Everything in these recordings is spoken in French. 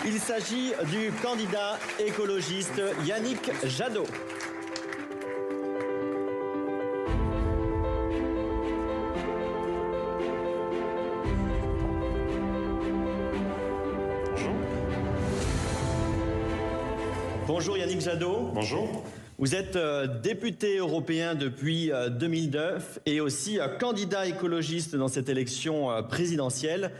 Il s'agit du candidat écologiste Yannick Jadot. Bonjour Yannick Jadot. Bonjour. Vous êtes député européen depuis 2009 et aussi candidat écologiste dans cette élection présidentielle.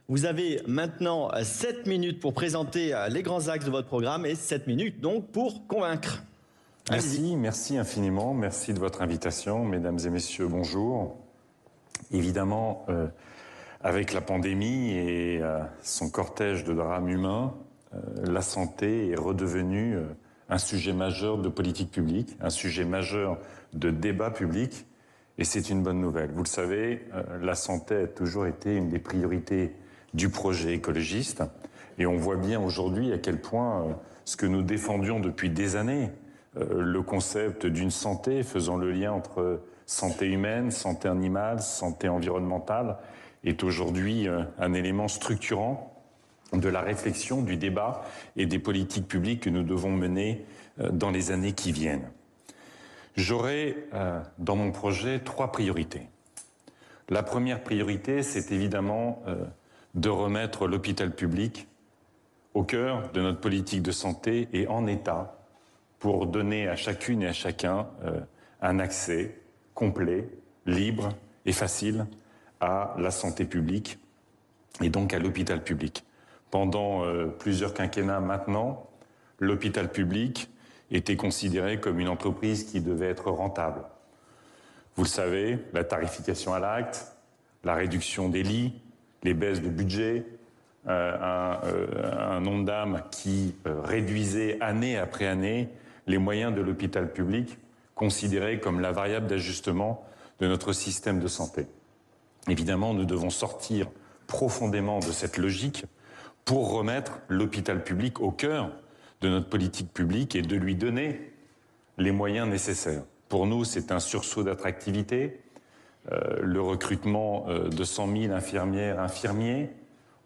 Vous avez maintenant 7 minutes pour présenter les grands axes de votre programme et 7 minutes donc pour convaincre. Merci infiniment. Merci de votre invitation. Mesdames et messieurs, bonjour. Évidemment, avec la pandémie et son cortège de drames humains, la santé est redevenue un sujet majeur de politique publique, un sujet majeur de débat public, et c'est une bonne nouvelle. Vous le savez, la santé a toujours été une des priorités du projet écologiste, et on voit bien aujourd'hui à quel point ce que nous défendions depuis des années, le concept d'une santé faisant le lien entre santé humaine, santé animale, santé environnementale, est aujourd'hui un élément structurant de la réflexion, du débat et des politiques publiques que nous devons mener dans les années qui viennent. J'aurai dans mon projet 3 priorités. La première priorité, c'est évidemment de remettre l'hôpital public au cœur de notre politique de santé et en état pour donner à chacune et à chacun un accès complet, libre et facile à la santé publique et donc à l'hôpital public. Pendant plusieurs quinquennats maintenant, l'hôpital public était considéré comme une entreprise qui devait être rentable. Vous le savez, la tarification à l'acte, la réduction des lits, les baisses de budget, un nombre d'âmes qui réduisait année après année les moyens de l'hôpital public, considéré comme la variable d'ajustement de notre système de santé. Évidemment, nous devons sortir profondément de cette logique pour remettre l'hôpital public au cœur de notre politique publique et de lui donner les moyens nécessaires. Pour nous, c'est un sursaut d'attractivité, le recrutement de 100 000 infirmières, infirmiers.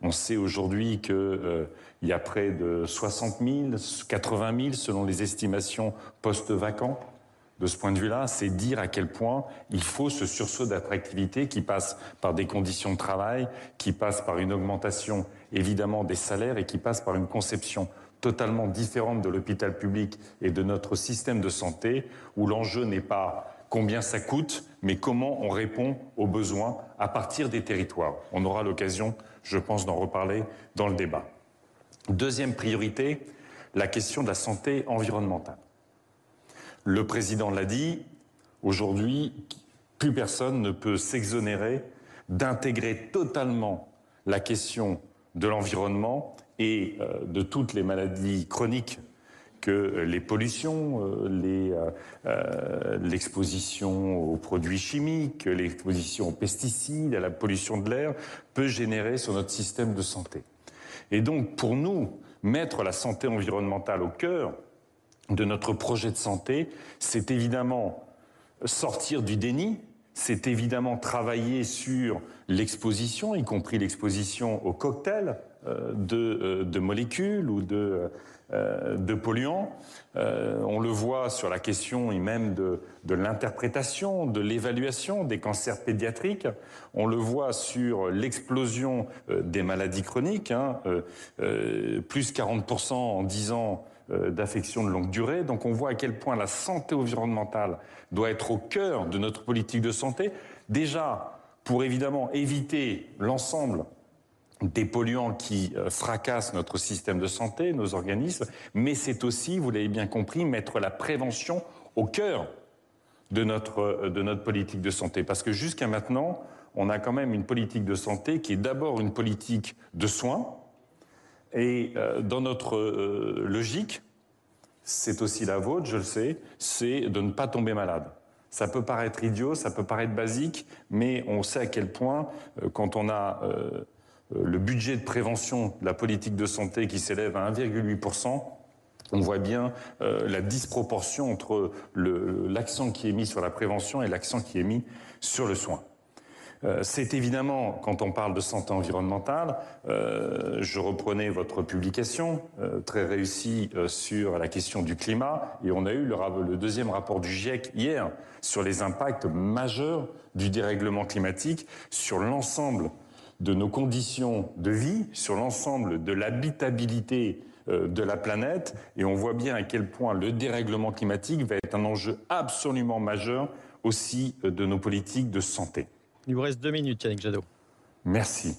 On sait aujourd'hui qu'il y a près de 60 000, 80 000 selon les estimations postes vacants. De ce point de vue-là, c'est dire à quel point il faut ce sursaut d'attractivité qui passe par des conditions de travail, qui passe par une augmentation évidemment des salaires et qui passe par une conception totalement différente de l'hôpital public et de notre système de santé, où l'enjeu n'est pas combien ça coûte, mais comment on répond aux besoins à partir des territoires. On aura l'occasion, je pense, d'en reparler dans le débat. Deuxième priorité, la question de la santé environnementale. Le président l'a dit, aujourd'hui, plus personne ne peut s'exonérer d'intégrer totalement la question de l'environnement et de toutes les maladies chroniques que les pollutions, l'exposition aux produits chimiques, l'exposition aux pesticides, à la pollution de l'air, peut générer sur notre système de santé. Et donc, pour nous, mettre la santé environnementale au cœur de notre projet de santé, c'est évidemment sortir du déni, c'est évidemment travailler sur l'exposition, y compris l'exposition aux cocktails de molécules ou de polluants. On le voit sur la question et même de l'interprétation, de l'évaluation des cancers pédiatriques. On le voit sur l'explosion des maladies chroniques, plus 40% en 10 ans d'affections de longue durée. Donc on voit à quel point la santé environnementale doit être au cœur de notre politique de santé. Déjà, pour évidemment éviter l'ensemble des polluants qui fracassent notre système de santé, nos organismes, mais c'est aussi, vous l'avez bien compris, mettre la prévention au cœur de notre politique de santé. Parce que jusqu'à maintenant, on a quand même une politique de santé qui est d'abord une politique de soins. Et dans notre logique, c'est aussi la vôtre, je le sais, c'est de ne pas tomber malade. Ça peut paraître idiot, ça peut paraître basique, mais on sait à quel point, quand on a le budget de prévention de la politique de santé qui s'élève à 1,8%, on voit bien la disproportion entre l'accent qui est mis sur la prévention et l'accent qui est mis sur le soin. C'est évidemment, quand on parle de santé environnementale, je reprenais votre publication très réussie sur la question du climat, et on a eu le deuxième rapport du GIEC hier sur les impacts majeurs du dérèglement climatique sur l'ensemble de nos conditions de vie, sur l'ensemble de l'habitabilité de la planète, et on voit bien à quel point le dérèglement climatique va être un enjeu absolument majeur aussi de nos politiques de santé. Il vous reste 2 minutes, Yannick Jadot. Merci.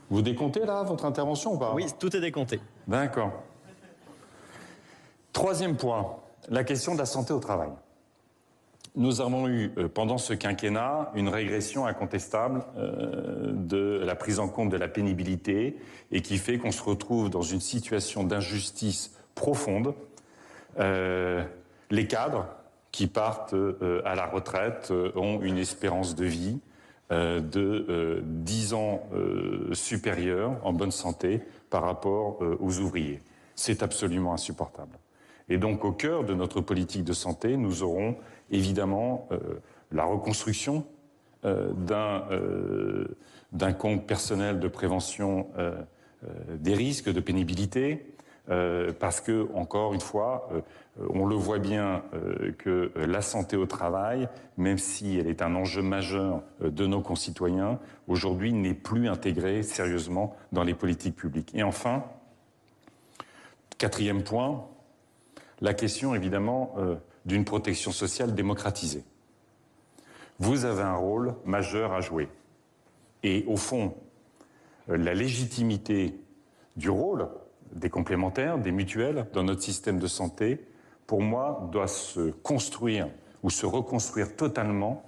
Vous décomptez là votre intervention ou pas? Oui, tout est décompté. D'accord. Troisième point, la question de la santé au travail. Nous avons eu pendant ce quinquennat une régression incontestable de la prise en compte de la pénibilité et qui fait qu'on se retrouve dans une situation d'injustice profonde. Les cadres qui partent à la retraite ont une espérance de vie de 10 ans supérieure en bonne santé par rapport aux ouvriers. C'est absolument insupportable. Et donc au cœur de notre politique de santé, nous aurons évidemment la reconstruction d'un compte personnel de prévention des risques de pénibilité, parce que, encore une fois, on le voit bien que la santé au travail, même si elle est un enjeu majeur de nos concitoyens, aujourd'hui n'est plus intégrée sérieusement dans les politiques publiques. Et enfin, quatrième point, la question évidemment d'une protection sociale démocratisée. Vous avez un rôle majeur à jouer. Et au fond, la légitimité du rôle des complémentaires, des mutuelles dans notre système de santé, pour moi, doit se construire ou se reconstruire totalement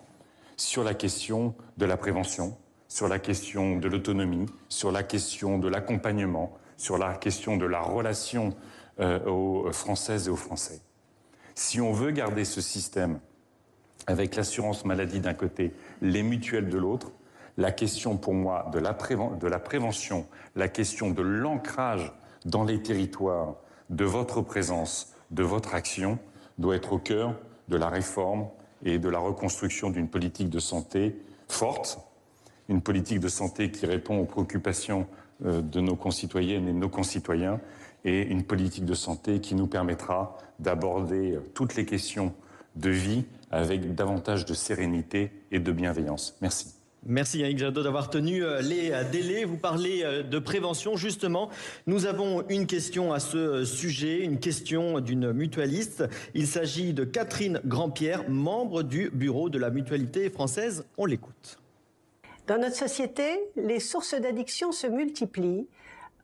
sur la question de la prévention, sur la question de l'autonomie, sur la question de l'accompagnement, sur la question de la relation aux Françaises et aux Français. Si on veut garder ce système avec l'assurance maladie d'un côté, les mutuelles de l'autre, la question pour moi de la prévention, la question de l'ancrage dans les territoires, de votre présence, de votre action, doit être au cœur de la réforme et de la reconstruction d'une politique de santé forte, une politique de santé qui répond aux préoccupations de nos concitoyennes et de nos concitoyens, et une politique de santé qui nous permettra d'aborder toutes les questions de vie avec davantage de sérénité et de bienveillance. Merci. Merci Yannick Jadot d'avoir tenu les délais. Vous parlez de prévention. Justement, nous avons une question à ce sujet, une question d'une mutualiste. Il s'agit de Catherine Grandpierre, membre du bureau de la Mutualité française. On l'écoute. Dans notre société, les sources d'addiction se multiplient,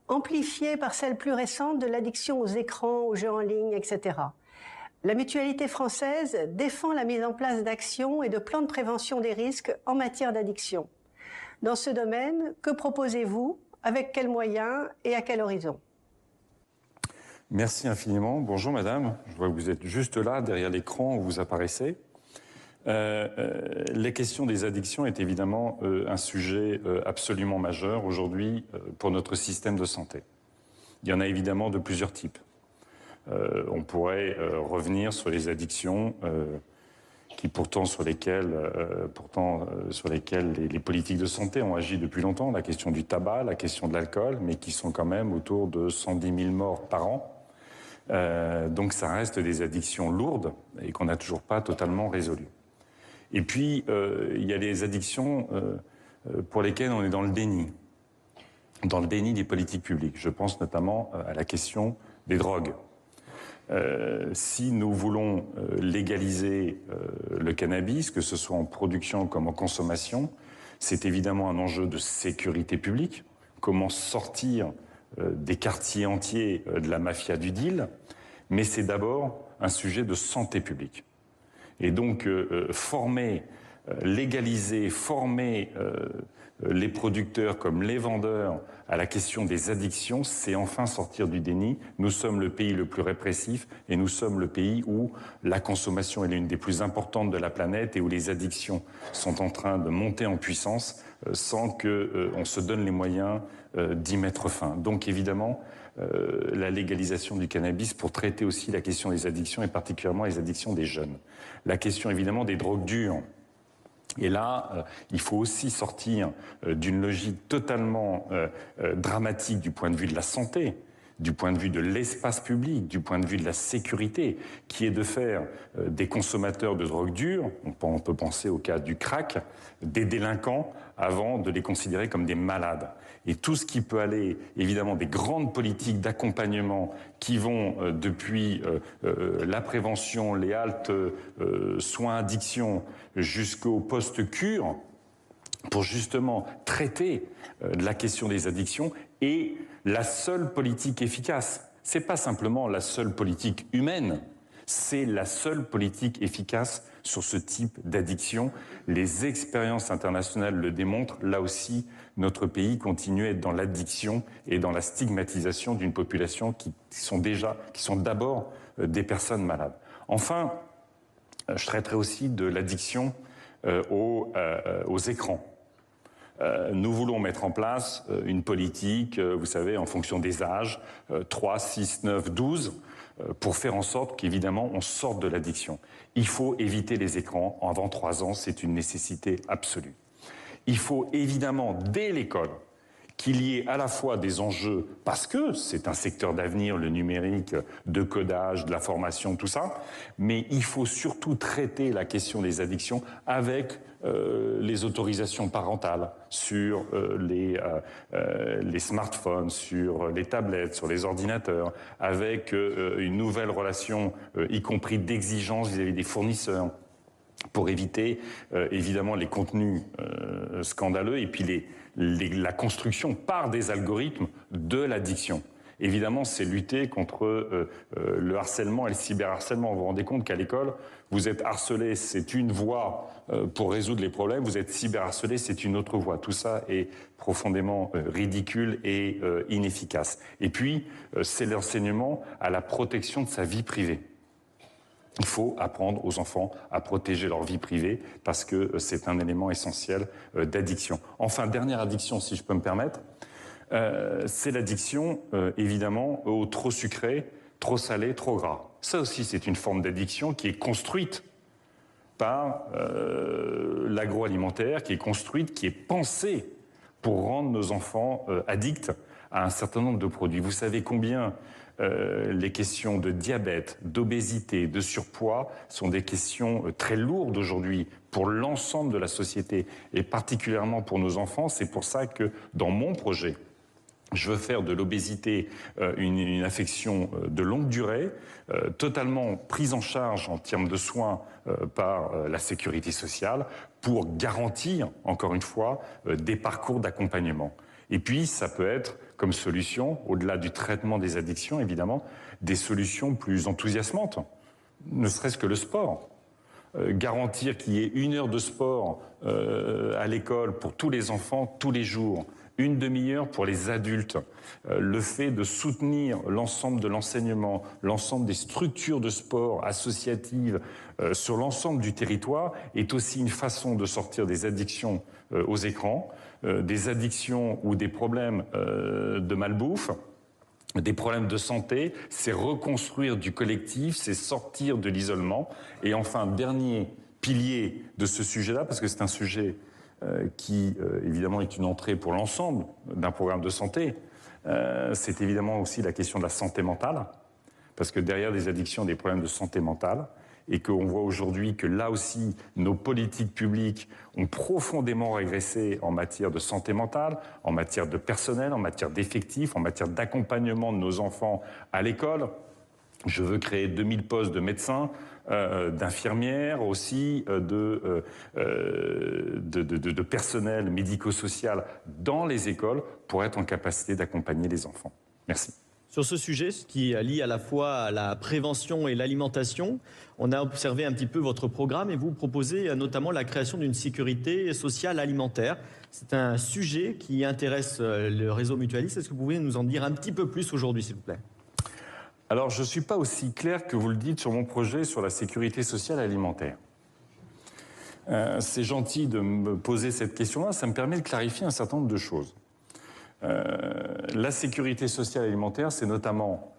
amplifiées par celles plus récentes de l'addiction aux écrans, aux jeux en ligne, etc. La Mutualité française défend la mise en place d'actions et de plans de prévention des risques en matière d'addiction. Dans ce domaine, que proposez-vous? Avec quels moyens et à quel horizon? Merci infiniment. Bonjour madame, je vois que vous êtes juste là, derrière l'écran où vous apparaissez. La question des addictions est évidemment un sujet absolument majeur aujourd'hui pour notre système de santé. Il y en a évidemment de plusieurs types. On pourrait revenir sur les addictions sur lesquelles les politiques de santé ont agi depuis longtemps, la question du tabac, la question de l'alcool, mais qui sont quand même autour de 110 000 morts par an. Donc ça reste des addictions lourdes et qu'on n'a toujours pas totalement résolues. Et puis, il y a les addictions pour lesquelles on est dans le déni des politiques publiques. Je pense notamment à la question des drogues. Si nous voulons légaliser le cannabis, que ce soit en production comme en consommation, c'est évidemment un enjeu de sécurité publique. Comment sortir des quartiers entiers de la mafia du deal, mais c'est d'abord un sujet de santé publique. Et donc, légaliser, former les producteurs comme les vendeurs à la question des addictions, c'est enfin sortir du déni. Nous sommes le pays le plus répressif et nous sommes le pays où la consommation est l'une des plus importantes de la planète et où les addictions sont en train de monter en puissance sans qu'on se donne les moyens d'y mettre fin. Donc évidemment, la légalisation du cannabis pour traiter aussi la question des addictions et particulièrement les addictions des jeunes. La question évidemment des drogues dures, Et là, il faut aussi sortir d'une logique totalement dramatique du point de vue de la santé, du point de vue de l'espace public, du point de vue de la sécurité, qui est de faire des consommateurs de drogue dure, on peut penser au cas du crack, des délinquants, avant de les considérer comme des malades. Et tout ce qui peut aller, évidemment, des grandes politiques d'accompagnement qui vont depuis la prévention, les haltes soins addiction, jusqu'au post-cure, pour justement traiter la question des addictions, est la seule politique efficace. C'est pas simplement la seule politique humaine, c'est la seule politique efficace sur ce type d'addiction. Les expériences internationales le démontrent. Là aussi, notre pays continue à être dans l'addiction et dans la stigmatisation d'une population qui sont d'abord des personnes malades. Enfin, je traiterai aussi de l'addiction aux écrans. Nous voulons mettre en place une politique, vous savez, en fonction des âges, 3, 6, 9, 12, pour faire en sorte qu'évidemment on sorte de l'addiction. Il faut éviter les écrans avant 3 ans, c'est une nécessité absolue. Il faut évidemment, dès l'école, qu'il y ait à la fois des enjeux, parce que c'est un secteur d'avenir, le numérique, de codage, de la formation, tout ça, mais il faut surtout traiter la question des addictions avec les autorisations parentales sur les smartphones, sur les tablettes, sur les ordinateurs, avec une nouvelle relation, y compris d'exigence vis-à-vis des fournisseurs, pour éviter évidemment les contenus scandaleux et puis la construction par des algorithmes de l'addiction. Évidemment, c'est lutter contre le harcèlement et le cyberharcèlement. Vous vous rendez compte qu'à l'école, vous êtes harcelé, c'est une voie pour résoudre les problèmes, vous êtes cyberharcelé, c'est une autre voie. Tout ça est profondément ridicule et inefficace. Et puis, c'est l'enseignement à la protection de sa vie privée. Il faut apprendre aux enfants à protéger leur vie privée parce que c'est un élément essentiel d'addiction. Enfin, dernière addiction, si je peux me permettre, c'est l'addiction, évidemment, au trop sucré, trop salé, trop gras. Ça aussi, c'est une forme d'addiction qui est construite par l'agroalimentaire, qui est construite, qui est pensée pour rendre nos enfants addicts à un certain nombre de produits. Vous savez combien les questions de diabète, d'obésité, de surpoids sont des questions très lourdes aujourd'hui pour l'ensemble de la société et particulièrement pour nos enfants. C'est pour ça que dans mon projet, je veux faire de l'obésité une affection de longue durée, totalement prise en charge en termes de soins par la sécurité sociale pour garantir, encore une fois, des parcours d'accompagnement. Et puis, ça peut être comme solution, au-delà du traitement des addictions, évidemment, des solutions plus enthousiasmantes, ne serait-ce que le sport. Garantir qu'il y ait 1 heure de sport à l'école pour tous les enfants, tous les jours, 1 demi-heure pour les adultes. Le fait de soutenir l'ensemble de l'enseignement, l'ensemble des structures de sport associatives sur l'ensemble du territoire est aussi une façon de sortir des addictions aux écrans, des addictions ou des problèmes de malbouffe, des problèmes de santé, c'est reconstruire du collectif, c'est sortir de l'isolement. Et enfin, dernier pilier de ce sujet-là, parce que c'est un sujet qui, évidemment, est une entrée pour l'ensemble d'un programme de santé, c'est évidemment aussi la question de la santé mentale, parce que derrière des addictions, des problèmes de santé mentale, et qu'on voit aujourd'hui que là aussi, nos politiques publiques ont profondément régressé en matière de santé mentale, en matière de personnel, en matière d'effectifs, en matière d'accompagnement de nos enfants à l'école. Je veux créer 2000 postes de médecins, d'infirmières aussi, de personnel médico-social dans les écoles pour être en capacité d'accompagner les enfants. Merci. Sur ce sujet, ce qui lie à la fois la prévention et l'alimentation, on a observé un petit peu votre programme et vous proposez notamment la création d'une sécurité sociale alimentaire. C'est un sujet qui intéresse le réseau mutualiste. Est-ce que vous pouvez nous en dire un petit peu plus aujourd'hui, s'il vous plaît ? Alors, je ne suis pas aussi clair que vous le dites sur mon projet sur la sécurité sociale alimentaire. C'est gentil de me poser cette question-là, ça me permet de clarifier un certain nombre de choses. La sécurité sociale alimentaire, c'est notamment,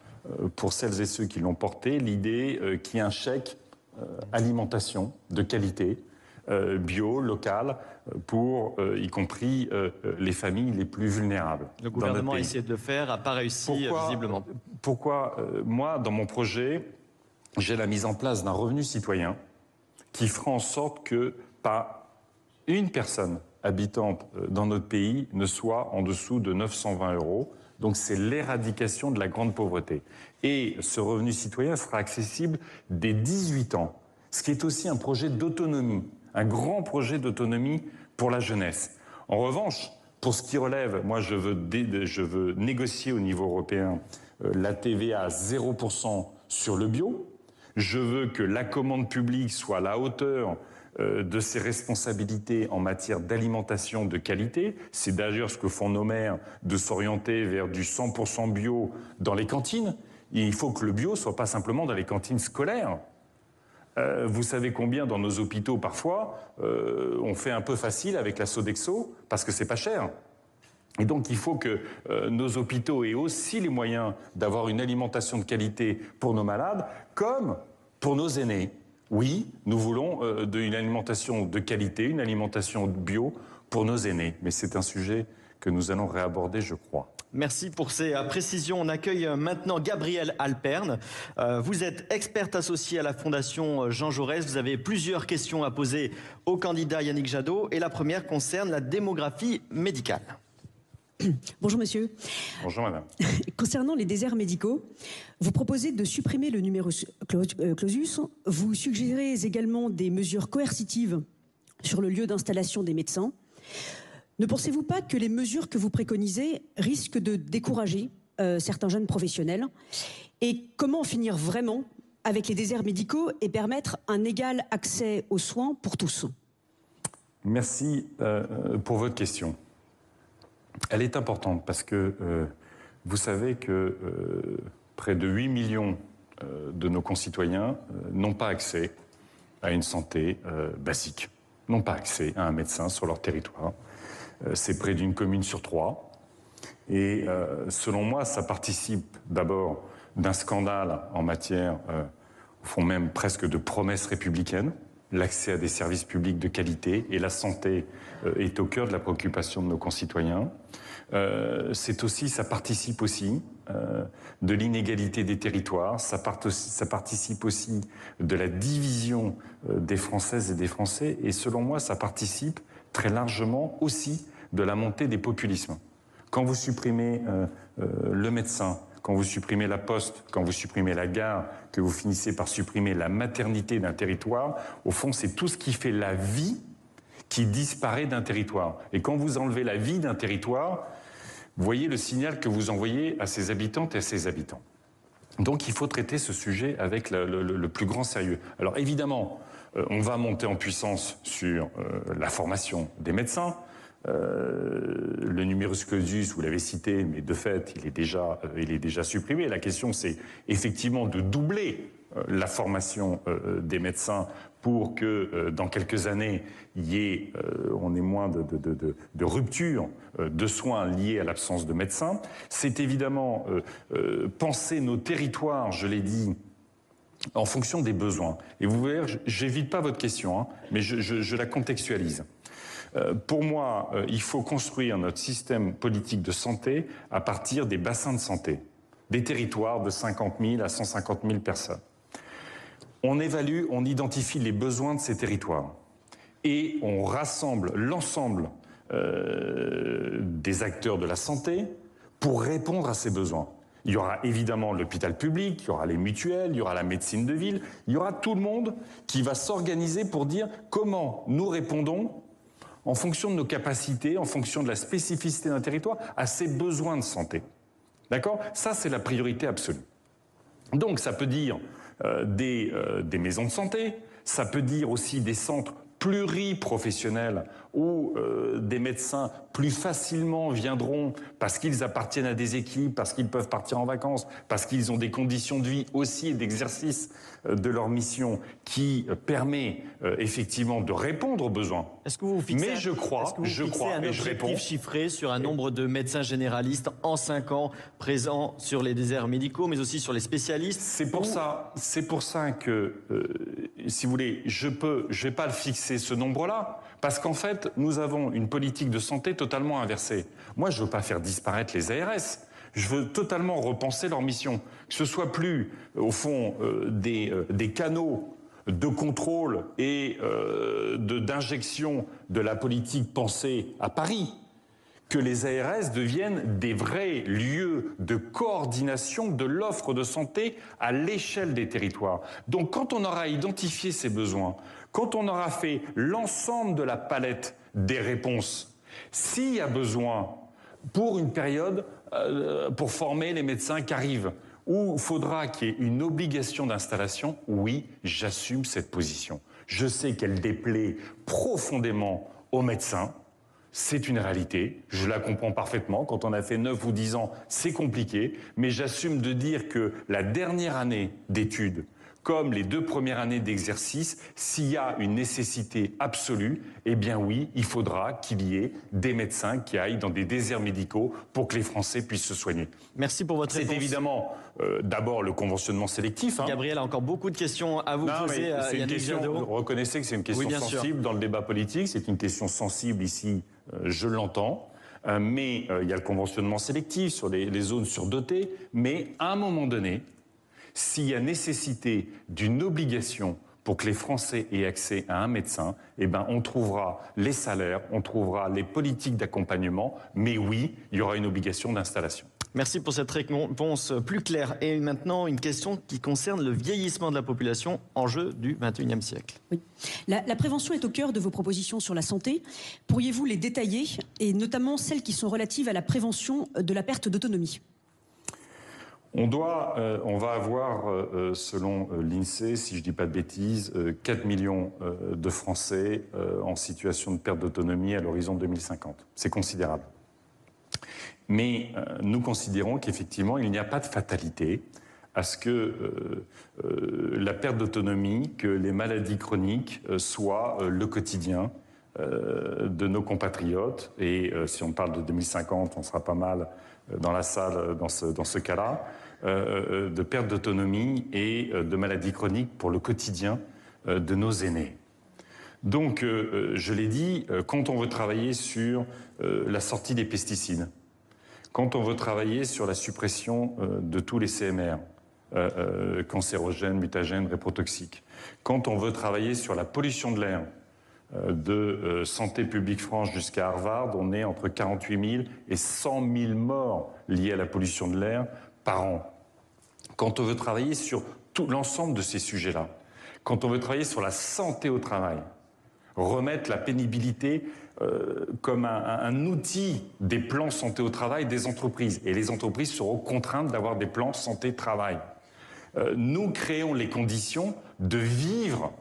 pour celles et ceux qui l'ont porté, l'idée qu'il y ait un chèque alimentation de qualité bio, locales, pour y compris les familles les plus vulnérables. Le gouvernement a essayé de le faire, n'a pas réussi visiblement. Pourquoi moi, dans mon projet, j'ai la mise en place d'un revenu citoyen qui fera en sorte que pas une personne habitante dans notre pays ne soit en dessous de 920 €. Donc c'est l'éradication de la grande pauvreté. Et ce revenu citoyen sera accessible dès 18 ans, ce qui est aussi un projet d'autonomie, un grand projet d'autonomie pour la jeunesse. En revanche, pour ce qui relève, moi je veux négocier au niveau européen la TVA à 0% sur le bio. Je veux que la commande publique soit à la hauteur de ses responsabilités en matière d'alimentation de qualité. C'est d'ailleurs ce que font nos maires, de s'orienter vers du 100% bio dans les cantines. Et il faut que le bio ne soit pas simplement dans les cantines scolaires. Vous savez combien dans nos hôpitaux, parfois, on fait un peu facile avec la Sodexo parce que c'est pas cher. Et donc il faut que nos hôpitaux aient aussi les moyens d'avoir une alimentation de qualité pour nos malades, comme pour nos aînés. Oui, nous voulons une alimentation de qualité, une alimentation bio pour nos aînés. Mais c'est un sujet que nous allons réaborder, je crois. Merci pour ces précisions. On accueille maintenant Gabrielle Alperne. Vous êtes experte associée à la Fondation Jean Jaurès. Vous avez plusieurs questions à poser au candidat Yannick Jadot. Et la première concerne la démographie médicale. Bonjour monsieur. Bonjour madame. Concernant les déserts médicaux, vous proposez de supprimer le numerus clausus. Vous suggérez également des mesures coercitives sur le lieu d'installation des médecins. Ne pensez-vous pas que les mesures que vous préconisez risquent de décourager certains jeunes professionnels? Et comment en finir vraiment avec les déserts médicaux et permettre un égal accès aux soins pour tous? Merci pour votre question. Elle est importante parce que vous savez que près de 8 millions de nos concitoyens n'ont pas accès à une santé basique, n'ont pas accès à un médecin sur leur territoire. C'est près d'une commune sur 3. Et selon moi, ça participe d'abord d'un scandale en matière, au fond même presque de promesses républicaines. L'accès à des services publics de qualité et la santé est au cœur de la préoccupation de nos concitoyens. Ça participe aussi de l'inégalité des territoires, ça participe aussi de la division des Françaises et des Français, et selon moi, ça participe très largement aussi de la montée des populismes. Quand vous supprimez le médecin, quand vous supprimez la poste, quand vous supprimez la gare, que vous finissez par supprimer la maternité d'un territoire, au fond, c'est tout ce qui fait la vie qui disparaît d'un territoire. Et quand vous enlevez la vie d'un territoire, vous voyez le signal que vous envoyez à ses habitantes et à ses habitants. Donc il faut traiter ce sujet avec le plus grand sérieux. Alors évidemment, on va monter en puissance sur la formation des médecins. Le numerus clausus, vous l'avez cité, mais de fait, il est déjà supprimé. La question, c'est effectivement de doubler la formation des médecins pour que dans quelques années, on ait moins de rupture de soins liés à l'absence de médecins. C'est évidemment penser nos territoires, je l'ai dit, en fonction des besoins. Et vous verrez, j'évite pas votre question, hein, mais je la contextualise. Pour moi, il faut construire notre système politique de santé à partir des bassins de santé, des territoires de 50 000 à 150 000 personnes. On évalue, on identifie les besoins de ces territoires et on rassemble l'ensemble des acteurs de la santé pour répondre à ces besoins. Il y aura évidemment l'hôpital public, il y aura les mutuelles, il y aura la médecine de ville, il y aura tout le monde qui va s'organiser pour dire comment nous répondons en fonction de nos capacités, en fonction de la spécificité d'un territoire, à ses besoins de santé. D'accord ? Ça, c'est la priorité absolue. Donc, ça peut dire des maisons de santé, ça peut dire aussi des centres pluriprofessionnels où des médecins plus facilement viendront parce qu'ils appartiennent à des équipes, parce qu'ils peuvent partir en vacances, parce qu'ils ont des conditions de vie aussi et d'exercice de leur mission qui permet effectivement de répondre aux besoins. Est-ce que vous fixez, mais je crois, un objectif chiffré sur un nombre de médecins généralistes en 5 ans présents sur les déserts médicaux, mais aussi sur les spécialistes? C'est pour ça que, si vous voulez, je vais pas le fixer baisser ce nombre-là. Parce qu'en fait, nous avons une politique de santé totalement inversée. Moi, je ne veux pas faire disparaître les ARS. Je veux totalement repenser leur mission. Que ce soit plus, au fond, des canaux de contrôle et d'injection de la politique pensée à Paris, que les ARS deviennent des vrais lieux de coordination de l'offre de santé à l'échelle des territoires. Donc quand on aura identifié ces besoins, quand on aura fait l'ensemble de la palette des réponses, s'il y a besoin pour une période, pour former les médecins qui arrivent, où il faudra qu'il y ait une obligation d'installation, oui, j'assume cette position. Je sais qu'elle déplaît profondément aux médecins. C'est une réalité, je la comprends parfaitement. Quand on a fait 9 ou 10 ans, c'est compliqué. Mais j'assume de dire que la dernière année d'études, comme les 2 premières années d'exercice, s'il y a une nécessité absolue, eh bien oui, il faudra qu'il y ait des médecins qui aillent dans des déserts médicaux pour que les Français puissent se soigner. Merci pour votre réponse. C'est évidemment d'abord le conventionnement sélectif. Gabriel a encore beaucoup de questions à vous poser. C'est une question, reconnaissez que c'est une question sensible dans le débat politique. C'est une question sensible ici, je l'entends. Mais il y a le conventionnement sélectif sur les zones surdotées. Mais à un moment donné, s'il y a nécessité d'une obligation pour que les Français aient accès à un médecin, eh ben on trouvera les salaires, on trouvera les politiques d'accompagnement, mais oui, il y aura une obligation d'installation. Merci pour cette réponse plus claire. Et maintenant, une question qui concerne le vieillissement de la population, enjeu du XXIe siècle. Oui. La prévention est au cœur de vos propositions sur la santé. Pourriez-vous les détailler, et notamment celles qui sont relatives à la prévention de la perte d'autonomie ? On va avoir, selon l'INSEE, si je ne dis pas de bêtises, 4 millions de Français en situation de perte d'autonomie à l'horizon 2050. C'est considérable. Mais nous considérons qu'effectivement, il n'y a pas de fatalité à ce que la perte d'autonomie, que les maladies chroniques soient le quotidien de nos compatriotes. Et si on parle de 2050, on sera pas mal dans la salle dans ce cas-là, de perte d'autonomie et de maladies chroniques pour le quotidien de nos aînés. Donc, je l'ai dit, quand on veut travailler sur la sortie des pesticides, quand on veut travailler sur la suppression de tous les CMR, cancérogènes, mutagènes, réprotoxiques, quand on veut travailler sur la pollution de l'air, de Santé publique France jusqu'à Harvard, on est entre 48 000 et 100 000 morts liés à la pollution de l'air par an. Quand on veut travailler sur tout l'ensemble de ces sujets-là, quand on veut travailler sur la santé au travail, remettre la pénibilité comme un outil des plans santé au travail des entreprises. Et les entreprises seront contraintes d'avoir des plans santé-travail. Nous créons les conditions de vivre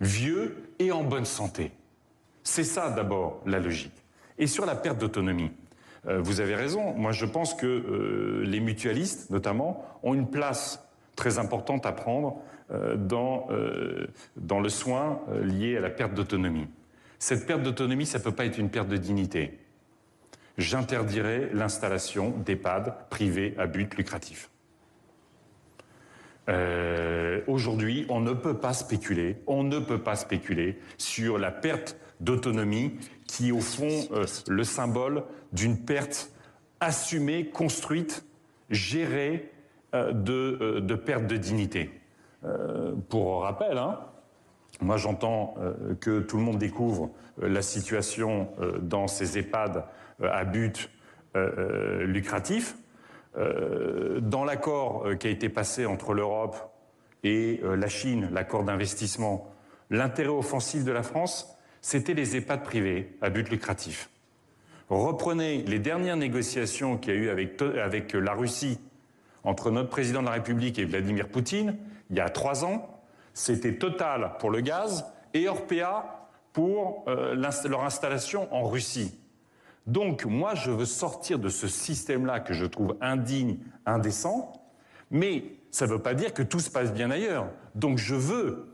vieux et en bonne santé. C'est ça d'abord la logique. Et sur la perte d'autonomie, vous avez raison, moi je pense que les mutualistes notamment ont une place très importante à prendre dans le soin lié à la perte d'autonomie. Cette perte d'autonomie, ça ne peut pas être une perte de dignité. J'interdirai l'installation d'EHPAD privés à but lucratif. Aujourd'hui, on ne peut pas spéculer sur la perte d'autonomie qui est au fond le symbole d'une perte assumée, construite, gérée de perte de dignité. Pour rappel, moi j'entends que tout le monde découvre la situation dans ces EHPAD à but lucratif. Dans l'accord qui a été passé entre l'Europe et la Chine, l'accord d'investissement, l'intérêt offensif de la France, c'était les EHPAD privés à but lucratif. Reprenez les dernières négociations qu'il y a eu avec la Russie entre notre président de la République et Vladimir Poutine, il y a 3 ans, c'était Total pour le gaz et Orpea pour leur installation en Russie. Donc, moi, je veux sortir de ce système-là que je trouve indigne, indécent, mais ça ne veut pas dire que tout se passe bien ailleurs. Donc, je veux,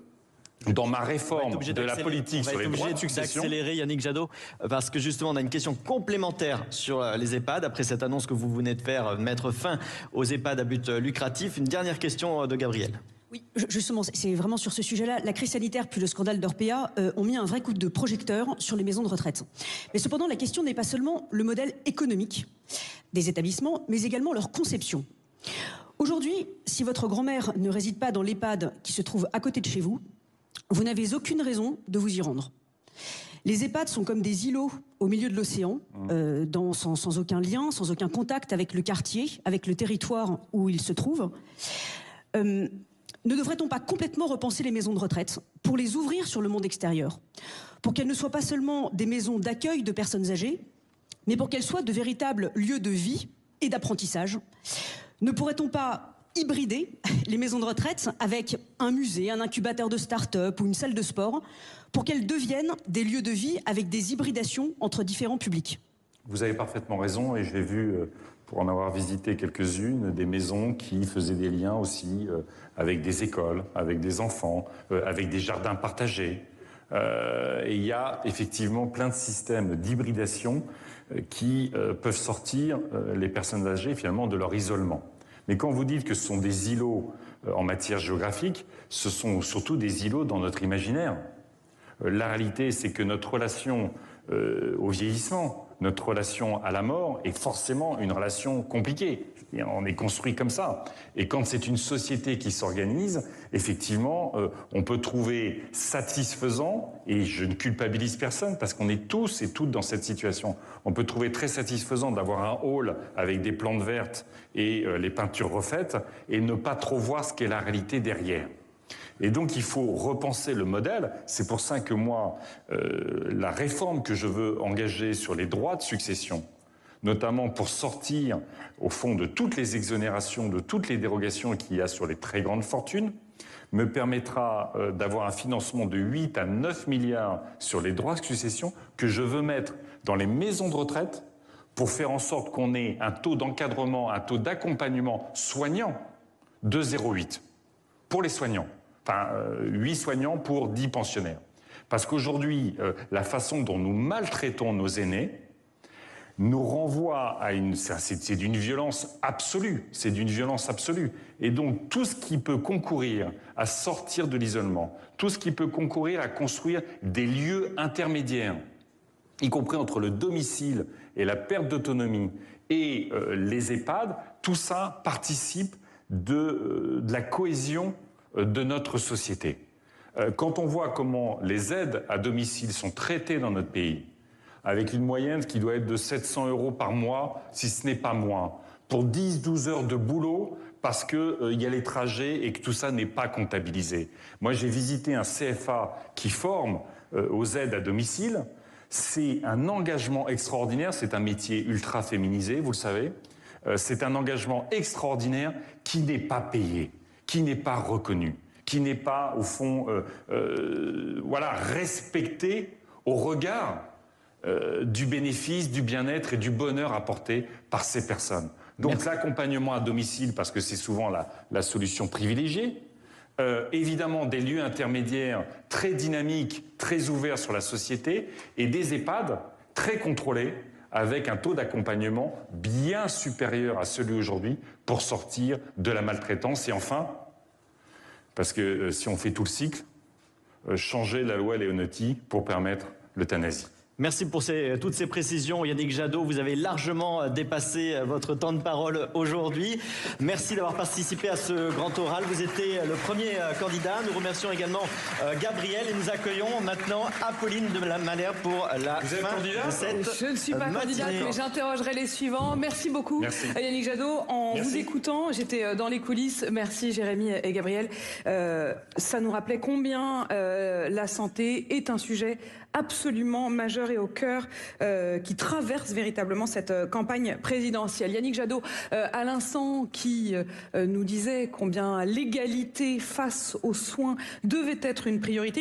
dans ma réforme de la politique sur les droits de succession... d'accélérer, Yannick Jadot, parce que justement, on a une question complémentaire sur les EHPAD, après cette annonce que vous venez de faire, mettre fin aux EHPAD à but lucratif. Une dernière question de Gabriel. Oui, justement, c'est vraiment sur ce sujet-là. La crise sanitaire puis le scandale d'Orpea ont mis un vrai coup de projecteur sur les maisons de retraite. Mais cependant, la question n'est pas seulement le modèle économique des établissements, mais également leur conception. Aujourd'hui, si votre grand-mère ne réside pas dans l'EHPAD qui se trouve à côté de chez vous, vous n'avez aucune raison de vous y rendre. Les EHPAD sont comme des îlots au milieu de l'océan, sans aucun lien, sans aucun contact avec le quartier, avec le territoire où ils se trouvent. Ne devrait-on pas complètement repenser les maisons de retraite pour les ouvrir sur le monde extérieur, pour qu'elles ne soient pas seulement des maisons d'accueil de personnes âgées, mais pour qu'elles soient de véritables lieux de vie et d'apprentissage? Ne pourrait-on pas hybrider les maisons de retraite avec un musée, un incubateur de start-up ou une salle de sport pour qu'elles deviennent des lieux de vie avec des hybridations entre différents publics? Vous avez parfaitement raison et j'ai vu, pour en avoir visité quelques-unes, des maisons qui faisaient des liens aussi avec des écoles, avec des enfants, avec des jardins partagés. Et il y a effectivement plein de systèmes d'hybridation qui peuvent sortir les personnes âgées finalement de leur isolement. Mais quand vous dites que ce sont des îlots en matière géographique, ce sont surtout des îlots dans notre imaginaire. La réalité, c'est que notre relation au vieillissement, notre relation à la mort est forcément une relation compliquée. On est construit comme ça. Et quand c'est une société qui s'organise, effectivement, on peut trouver satisfaisant, et je ne culpabilise personne parce qu'on est tous et toutes dans cette situation, on peut trouver très satisfaisant d'avoir un hall avec des plantes vertes et les peintures refaites et ne pas trop voir ce qu'est la réalité derrière. Et donc il faut repenser le modèle. C'est pour ça que moi, la réforme que je veux engager sur les droits de succession, notamment pour sortir au fond de toutes les exonérations, de toutes les dérogations qu'il y a sur les très grandes fortunes, me permettra d'avoir un financement de 8 à 9 milliards sur les droits de succession que je veux mettre dans les maisons de retraite pour faire en sorte qu'on ait un taux d'encadrement, un taux d'accompagnement soignant de 0,8 pour les soignants. Enfin, 8 soignants pour 10 pensionnaires. Parce qu'aujourd'hui, la façon dont nous maltraitons nos aînés nous renvoie à c'est d'une violence absolue. C'est d'une violence absolue. Et donc, tout ce qui peut concourir à sortir de l'isolement, tout ce qui peut concourir à construire des lieux intermédiaires, y compris entre le domicile et la perte d'autonomie et les EHPAD, tout ça participe de la cohésion de notre société. Quand on voit comment les aides à domicile sont traitées dans notre pays, avec une moyenne qui doit être de 700 € par mois, si ce n'est pas moins, pour 10-12 heures de boulot, parce qu'il y a les trajets et que tout ça n'est pas comptabilisé. Moi, j'ai visité un CFA qui forme aux aides à domicile. C'est un engagement extraordinaire, c'est un métier ultra féminisé, vous le savez. C'est un engagement extraordinaire qui n'est pas payé, qui n'est pas reconnu, qui n'est pas, au fond, respecté au regard du bénéfice, du bien-être et du bonheur apporté par ces personnes. Donc l'accompagnement à domicile, parce que c'est souvent la solution privilégiée. Évidemment, des lieux intermédiaires très dynamiques, très ouverts sur la société, et des EHPAD très contrôlés, avec un taux d'accompagnement bien supérieur à celui aujourd'hui pour sortir de la maltraitance. Et enfin, parce que si on fait tout le cycle, changer la loi Leonetti pour permettre l'euthanasie. Merci pour toutes ces précisions. Yannick Jadot, vous avez largement dépassé votre temps de parole aujourd'hui. Merci d'avoir participé à ce grand oral. Vous étiez le premier candidat. Nous remercions également Gabriel et nous accueillons maintenant Apolline de Malherbe pour la fin de cette Je ne suis pas candidate, mais j'interrogerai les suivants. Merci beaucoup, Merci. Yannick Jadot. En vous écoutant, j'étais dans les coulisses. Merci Jérémy et Gabriel. Ça nous rappelait combien la santé est un sujet absolument majeur et au cœur qui traverse véritablement cette campagne présidentielle. Yannick Jadot, à l'instant, qui nous disait combien l'égalité face aux soins devait être une priorité.